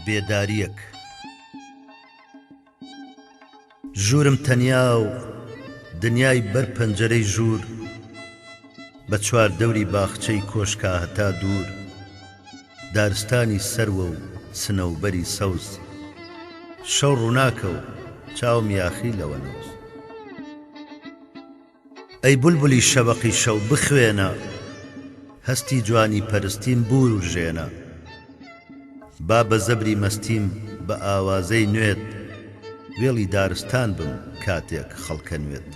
بێداریەک ژوورم تەنیا و دنیای بەر پەنجەرەی ژوور بە چوار دەوری باخچەی کۆشکا هەتا دوور دارستانی سەروە و سنەوبەری سەوز شەو ڕووناکە و چاوم یاخی لەوە نووس ئەی بولبولی شەبەقی شەو بخوێنە هەستی جوانی پەرستیم بور و ژێنە با بە زەبری مەستیم بە ئاوازەی نوێت وێڵی دارستان بم کاتێک خەڵکە نوێت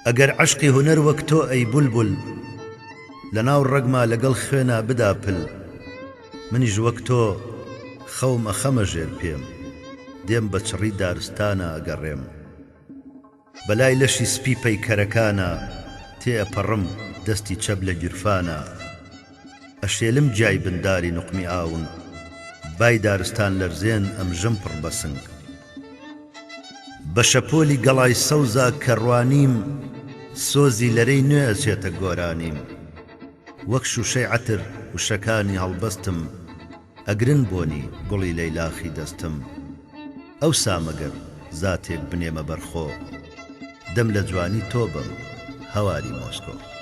ئەگەر عەشقی هونەر وەک تۆ ئەی بولبول لەناو ڕەگما لەگەڵ خوێنا بدا پل منیش وەک تۆ خەوم ئەخەمە ژێر پێم دێم بە چڕی دارستانە ئەگەڕێم بەلای لەشی سپی پەیکەرەکانە تێئەپەڕم دەستی چەب لە گیرفانە ئەشێلم جای بنداری نوقمی ئاون بای دارستان لەرزێن ئەمژەم پڕ بەسنگ بە شەپۆلی گەڵای سەوزا کەڕوانیم سۆزی لەرەی نوێ ئەچێتە گۆرانیم وەک شوشەی عەتر وشەکانی هەڵبەستم ئەگرن بۆنی گوڵی لەیلاخی دەستم ئەوسا مەگەر زاتێک بنێمە بەرخۆ دەم لە جوانی تۆ بم هەواری مۆسکۆ